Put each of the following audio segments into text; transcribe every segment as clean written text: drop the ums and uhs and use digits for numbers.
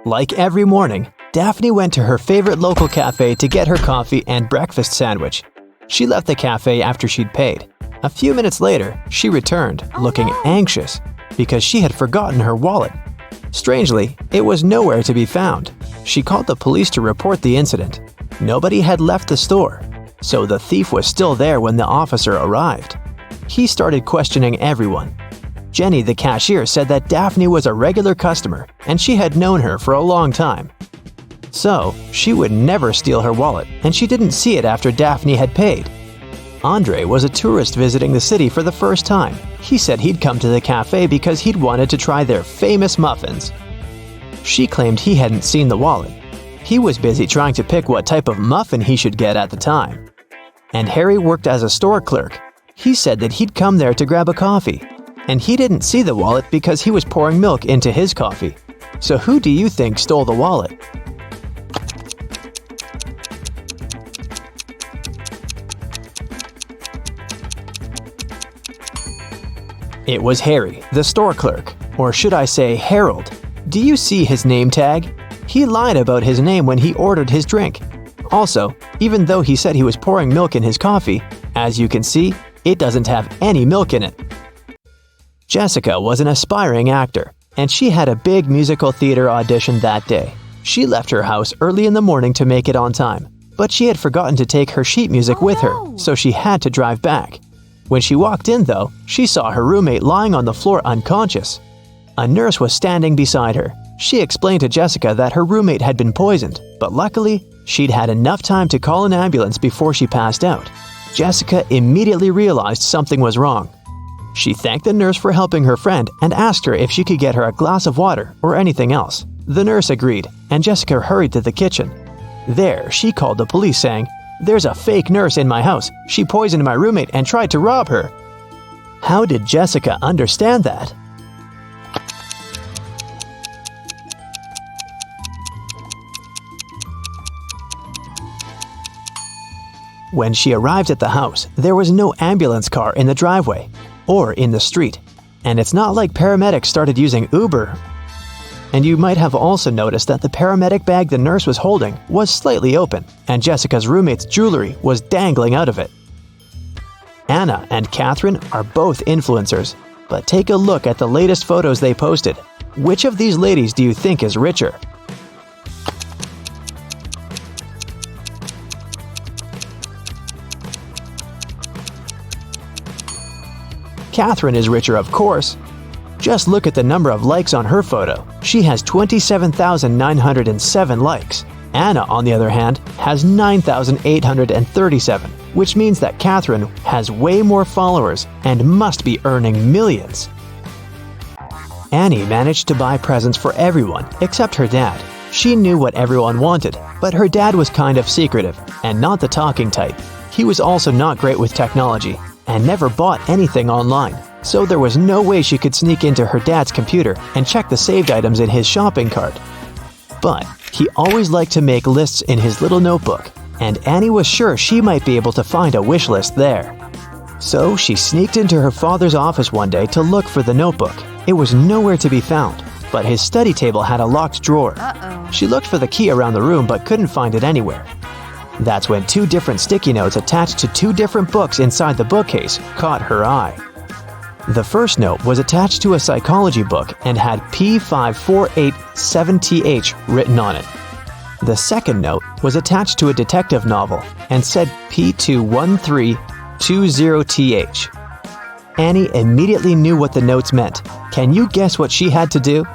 Like every morning, Daphne went to her favorite local cafe to get her coffee and breakfast sandwich. She left the cafe after she'd paid. A few minutes later, she returned, looking anxious, because she had forgotten her wallet. Strangely, it was nowhere to be found. She called the police to report the incident. Nobody had left the store, so the thief was still there when the officer arrived. He started questioning everyone. Jenny, the cashier, said that Daphne was a regular customer and she had known her for a long time. So, she would never steal her wallet, and she didn't see it after Daphne had paid. Andre was a tourist visiting the city for the first time. He said he'd come to the cafe because he'd wanted to try their famous muffins. She claimed he hadn't seen the wallet. He was busy trying to pick what type of muffin he should get at the time. And Harry worked as a store clerk. He said that he'd come there to grab a coffee, and he didn't see the wallet because he was pouring milk into his coffee. So who do you think stole the wallet? It was Harry, the store clerk, or should I say Harold. Do you see his name tag? He lied about his name when he ordered his drink. Also, even though he said he was pouring milk in his coffee, as you can see, it doesn't have any milk in it. Jessica was an aspiring actor, and she had a big musical theater audition that day. She left her house early in the morning to make it on time, but she had forgotten to take her sheet music with her, so she had to drive back. When she walked in, though, she saw her roommate lying on the floor unconscious. A nurse was standing beside her. She explained to Jessica that her roommate had been poisoned, but luckily, she'd had enough time to call an ambulance before she passed out. Jessica immediately realized something was wrong. She thanked the nurse for helping her friend and asked her if she could get her a glass of water or anything else. The nurse agreed, and Jessica hurried to the kitchen. There, she called the police saying, "There's a fake nurse in my house. She poisoned my roommate and tried to rob her." How did Jessica understand that? When she arrived at the house, there was no ambulance car in the driveway or in the street. And it's not like paramedics started using Uber. And you might have also noticed that the paramedic bag the nurse was holding was slightly open, and Jessica's roommate's jewelry was dangling out of it. Anna and Catherine are both influencers, but take a look at the latest photos they posted. Which of these ladies do you think is richer? Catherine is richer, of course. Just look at the number of likes on her photo. She has 27,907 likes. Anna, on the other hand, has 9,837, which means that Catherine has way more followers and must be earning millions. Annie managed to buy presents for everyone except her dad. She knew what everyone wanted, but her dad was kind of secretive and not the talking type. He was also not great with technology and never bought anything online, so there was no way she could sneak into her dad's computer and check the saved items in his shopping cart. But he always liked to make lists in his little notebook, and Annie was sure she might be able to find a wish list there. So she sneaked into her father's office one day to look for the notebook. It was nowhere to be found, but his study table had a locked drawer. She looked for the key around the room but couldn't find it anywhere. That's when 2 different sticky notes attached to 2 different books inside the bookcase caught her eye. The first note was attached to a psychology book and had P5487TH written on it. The second note was attached to a detective novel and said P21320TH. Annie immediately knew what the notes meant. Can you guess what she had to do?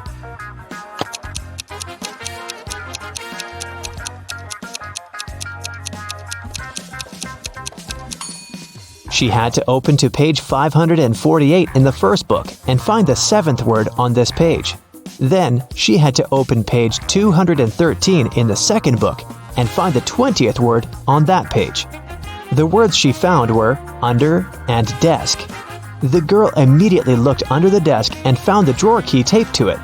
She had to open to page 548 in the first book and find the 7th word on this page. Then, she had to open page 213 in the second book and find the 20th word on that page. The words she found were under and desk. The girl immediately looked under the desk and found the drawer key taped to it.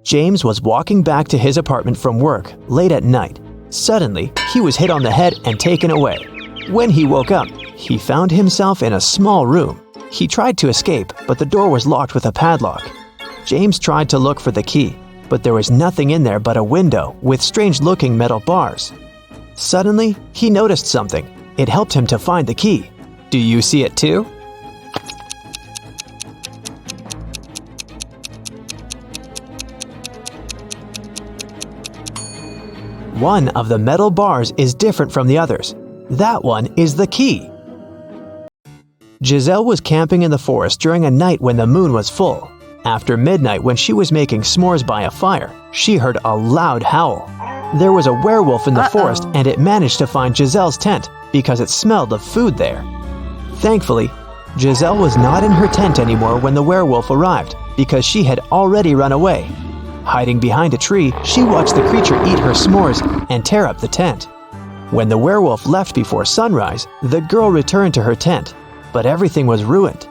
James was walking back to his apartment from work late at night. Suddenly, he was hit on the head and taken away. When he woke up, he found himself in a small room. He tried to escape, but the door was locked with a padlock. James tried to look for the key, but there was nothing in there but a window with strange-looking metal bars. Suddenly, he noticed something. It helped him to find the key. Do you see it too? One of the metal bars is different from the others. That one is the key. Giselle was camping in the forest during a night when the moon was full. After midnight, when she was making s'mores by a fire, she heard a loud howl. There was a werewolf in the forest, and it managed to find Giselle's tent because it smelled of food there. Thankfully, Giselle was not in her tent anymore when the werewolf arrived because she had already run away. Hiding behind a tree, she watched the creature eat her s'mores and tear up the tent. When the werewolf left before sunrise, the girl returned to her tent, but everything was ruined.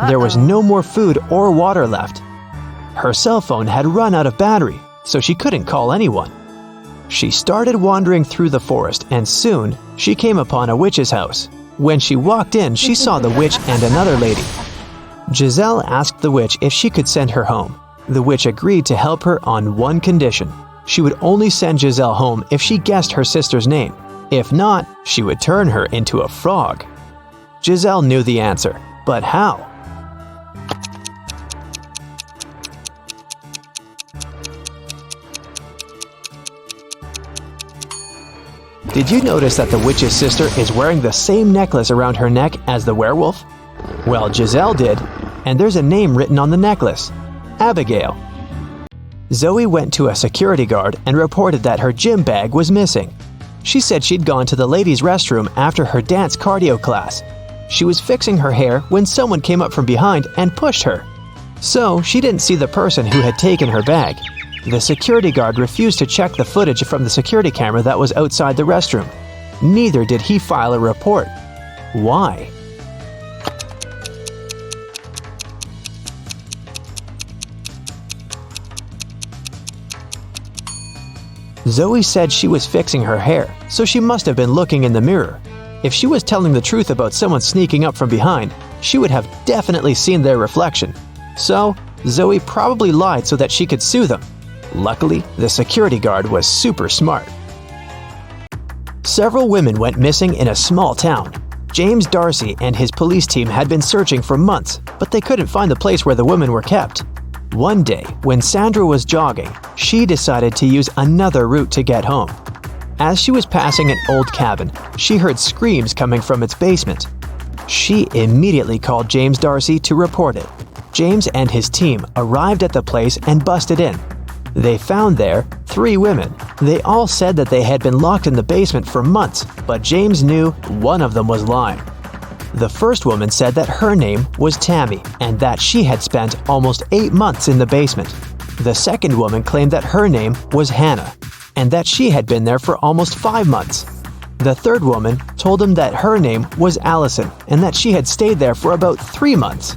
There was no more food or water left. Her cell phone had run out of battery, so she couldn't call anyone. She started wandering through the forest, and soon she came upon a witch's house. When she walked in, she saw the witch and another lady. Giselle asked the witch if she could send her home. The witch agreed to help her on one condition. She would only send Giselle home if she guessed her sister's name. If not, she would turn her into a frog. Giselle knew the answer, but how? Did you notice that the witch's sister is wearing the same necklace around her neck as the werewolf? Well, Giselle did, and there's a name written on the necklace: Abigail. Zoe went to a security guard and reported that her gym bag was missing. She said she'd gone to the ladies' restroom after her dance cardio class. She was fixing her hair when someone came up from behind and pushed her. So she didn't see the person who had taken her bag. The security guard refused to check the footage from the security camera that was outside the restroom. Neither did he file a report. Why? Zoe said she was fixing her hair, so she must have been looking in the mirror. If she was telling the truth about someone sneaking up from behind, she would have definitely seen their reflection. So, Zoe probably lied so that she could sue them. Luckily, the security guard was super smart. Several women went missing in a small town. James Darcy and his police team had been searching for months, but they couldn't find the place where the women were kept. One day, when Sandra was jogging, she decided to use another route to get home. As she was passing an old cabin, she heard screams coming from its basement. She immediately called James Darcy to report it. James and his team arrived at the place and busted in. They found there 3 women. They all said that they had been locked in the basement for months, but James knew one of them was lying. The first woman said that her name was Tammy and that she had spent almost 8 months in the basement. The second woman claimed that her name was Hannah and that she had been there for almost 5 months. The third woman told him that her name was Allison and that she had stayed there for about 3 months.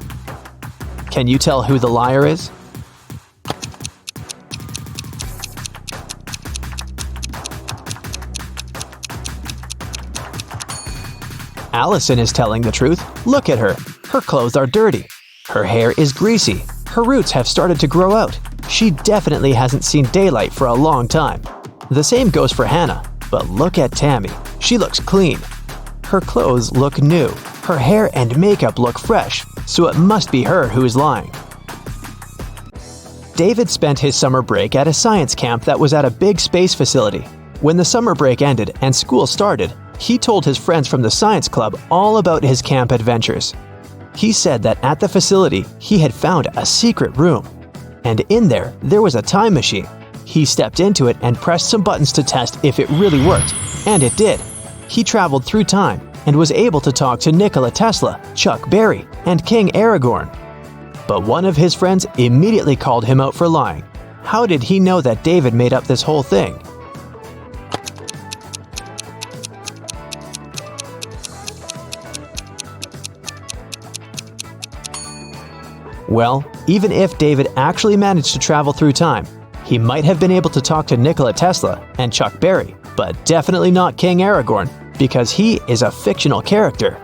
Can you tell who the liar is? Allison is telling the truth. Look at her. Her clothes are dirty. Her hair is greasy. Her roots have started to grow out. She definitely hasn't seen daylight for a long time. The same goes for Hannah. But look at Tammy. She looks clean. Her clothes look new. Her hair and makeup look fresh, so it must be her who is lying. David spent his summer break at a science camp that was at a big space facility. When the summer break ended and school started, he told his friends from the science club all about his camp adventures. He said that at the facility, he had found a secret room. And in there was a time machine. He stepped into it and pressed some buttons to test if it really worked. And it did. He traveled through time and was able to talk to Nikola Tesla, Chuck Berry, and King Aragorn. But one of his friends immediately called him out for lying. How did he know that David made up this whole thing? Well, even if David actually managed to travel through time, he might have been able to talk to Nikola Tesla and Chuck Berry, but definitely not King Aragorn, because he is a fictional character.